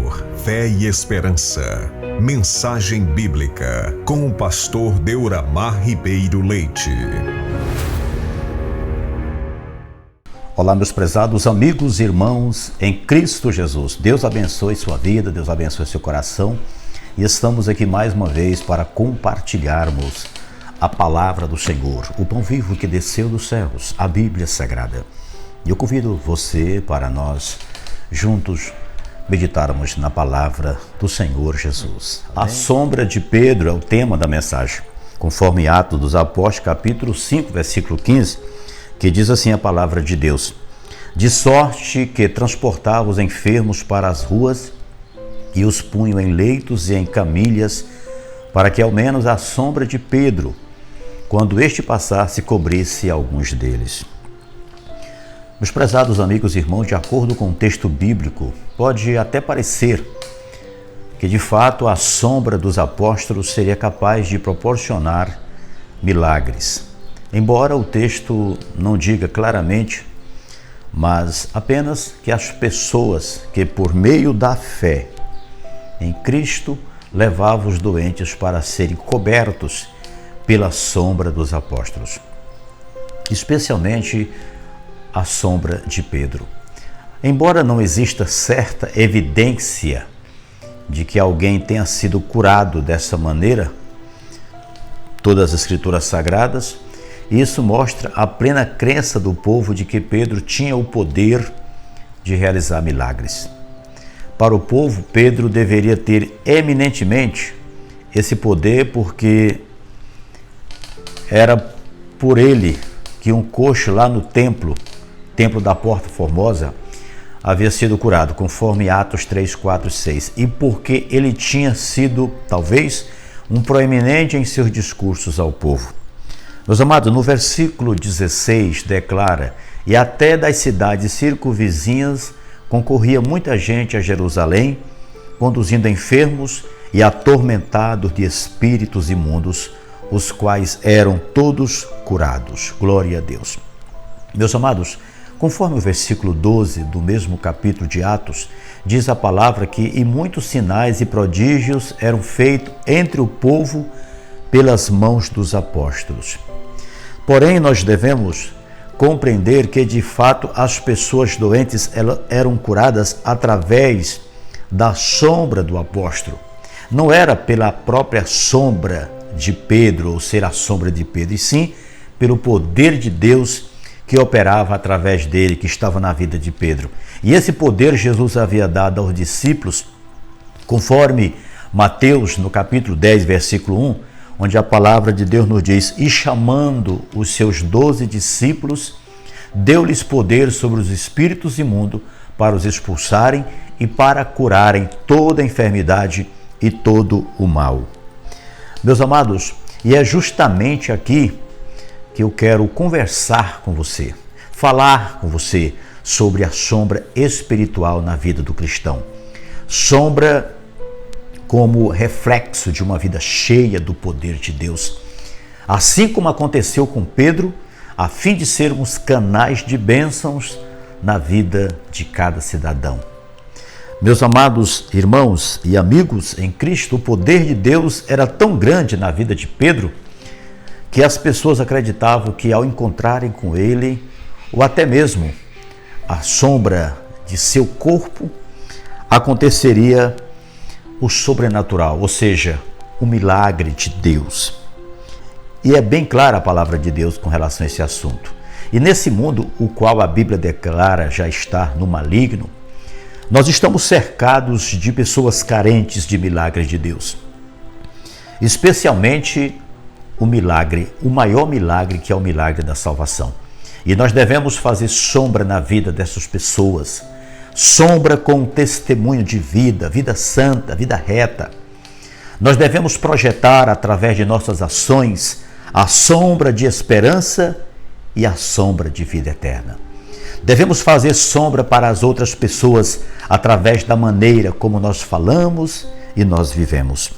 Senhor, fé e esperança. Mensagem bíblica com o pastor Deuramar Ribeiro Leite. Olá, meus prezados amigos e irmãos em Cristo Jesus. Deus abençoe sua vida, Deus abençoe seu coração. E estamos aqui mais uma vez para compartilharmos a palavra do Senhor, o pão vivo que desceu dos céus, a Bíblia Sagrada. E eu convido você para nós juntos meditarmos na palavra do Senhor Jesus. A sombra de Pedro é o tema da mensagem, conforme Atos dos Apóstolos, capítulo 5, versículo 15, que diz assim a palavra de Deus: de sorte que transportava os enfermos para as ruas e os punham em leitos e em camilhas, para que ao menos a sombra de Pedro, quando este passasse, cobrisse alguns deles. Meus prezados amigos e irmãos, de acordo com o texto bíblico, pode até parecer que de fato a sombra dos apóstolos seria capaz de proporcionar milagres. Embora o texto não diga claramente, mas apenas que as pessoas que por meio da fé em Cristo levavam os doentes para serem cobertos pela sombra dos apóstolos, especialmente a sombra de Pedro. Embora não exista certa evidência de que alguém tenha sido curado dessa maneira, todas as Escrituras Sagradas, isso mostra a plena crença do povo de que Pedro tinha o poder de realizar milagres. Para o povo, Pedro deveria ter eminentemente esse poder, porque era por ele que um coxo lá no templo da Porta Formosa, havia sido curado, conforme Atos 3, 4, 6. E porque ele tinha sido, talvez, um proeminente em seus discursos ao povo. Meus amados, no versículo 16 declara: e até das cidades circunvizinhas concorria muita gente a Jerusalém, conduzindo enfermos e atormentados de espíritos imundos, os quais eram todos curados. Glória a Deus. Meus amados, conforme o versículo 12 do mesmo capítulo de Atos, diz a palavra que e muitos sinais e prodígios eram feitos entre o povo pelas mãos dos apóstolos. Porém, nós devemos compreender que, de fato, as pessoas doentes eram curadas através da sombra do apóstolo. Não era pela própria sombra de Pedro, ou ser a sombra de Pedro, e sim pelo poder de Deus que operava através dele, que estava na vida de Pedro. E esse poder Jesus havia dado aos discípulos, conforme Mateus, no capítulo 10, versículo 1, onde a palavra de Deus nos diz: e chamando os seus 12 discípulos, deu-lhes poder sobre os espíritos imundos para os expulsarem e para curarem toda a enfermidade e todo o mal. Meus amados, e é justamente aqui que eu quero conversar com você, falar com você sobre a sombra espiritual na vida do cristão. Sombra como reflexo de uma vida cheia do poder de Deus. Assim como aconteceu com Pedro, a fim de sermos canais de bênçãos na vida de cada cidadão. Meus amados irmãos e amigos em Cristo, o poder de Deus era tão grande na vida de Pedro que as pessoas acreditavam que ao encontrarem com ele, ou até mesmo a sombra de seu corpo, aconteceria o sobrenatural, ou seja, o milagre de Deus. E é bem clara a palavra de Deus com relação a esse assunto. E nesse mundo, o qual a Bíblia declara já estar no maligno, nós estamos cercados de pessoas carentes de milagres de Deus. Especialmente o milagre, o maior milagre, que é o milagre da salvação. E nós devemos fazer sombra na vida dessas pessoas, sombra com testemunho de vida santa, vida reta. Nós devemos projetar através de nossas ações a sombra de esperança e a sombra de vida eterna. Devemos fazer sombra para as outras pessoas através da maneira como nós falamos e nós vivemos.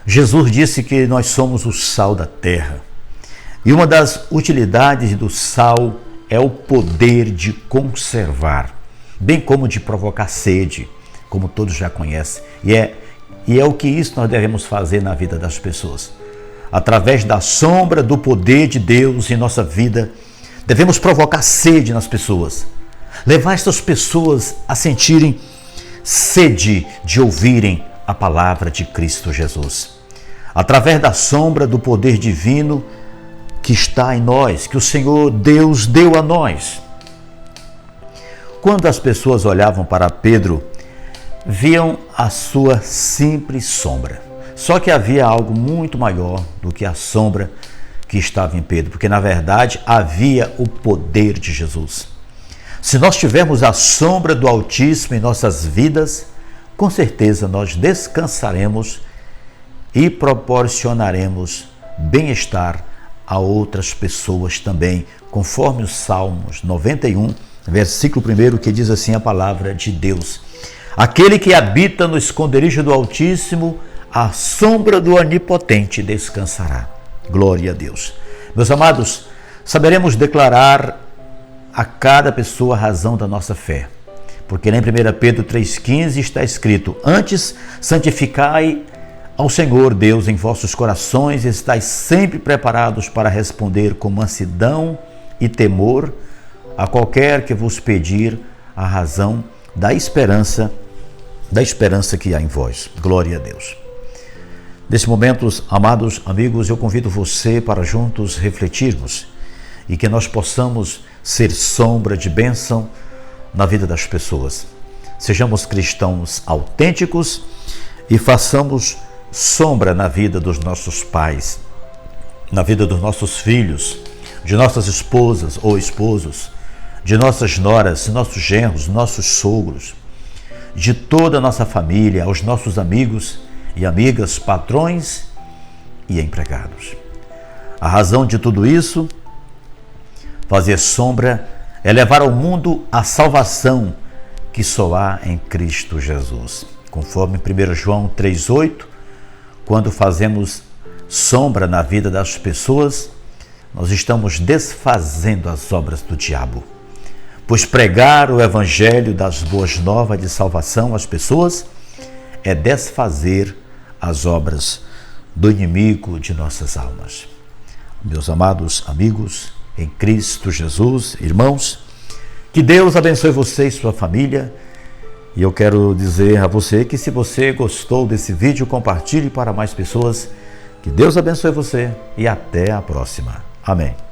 Jesus disse que nós somos o sal da terra. E uma das utilidades do sal é o poder de conservar, bem como de provocar sede, como todos já conhecem. E é o que isso nós devemos fazer na vida das pessoas. Através da sombra do poder de Deus em nossa vida, devemos provocar sede nas pessoas. Levar essas pessoas a sentirem sede de ouvirem a palavra de Cristo Jesus. Através da sombra do poder divino que está em nós, que o Senhor Deus deu a nós. Quando as pessoas olhavam para Pedro, viam a sua simples sombra. Só que havia algo muito maior do que a sombra que estava em Pedro, porque na verdade havia o poder de Jesus. Se nós tivermos a sombra do Altíssimo em nossas vidas, com certeza nós descansaremos e proporcionaremos bem-estar a outras pessoas também, conforme os Salmos 91, versículo 1, que diz assim a palavra de Deus: aquele que habita no esconderijo do Altíssimo, à sombra do Onipotente descansará. Glória a Deus. Meus amados, saberemos declarar a cada pessoa a razão da nossa fé, porque em 1 Pedro 3,15 está escrito: antes santificai ao Senhor Deus em vossos corações, e estais sempre preparados para responder com mansidão e temor a qualquer que vos pedir a razão da esperança que há em vós. Glória a Deus. Nesse momento, amados amigos, eu convido você para juntos refletirmos e que nós possamos ser sombra de bênção na vida das pessoas. Sejamos cristãos autênticos e façamos sombra na vida dos nossos pais, na vida dos nossos filhos, de nossas esposas ou esposos, de nossas noras, nossos genros, nossos sogros, de toda a nossa família, aos nossos amigos e amigas, patrões e empregados. A razão de tudo isso, fazer sombra, é levar ao mundo a salvação que só há em Cristo Jesus. Conforme 1 João 3,8, quando fazemos sombra na vida das pessoas, nós estamos desfazendo as obras do diabo. Pois pregar o evangelho das boas novas de salvação às pessoas é desfazer as obras do inimigo de nossas almas. Meus amados amigos, em Cristo Jesus, irmãos, que Deus abençoe você e sua família. E eu quero dizer a você que se você gostou desse vídeo, compartilhe para mais pessoas. Que Deus abençoe você e até a próxima. Amém.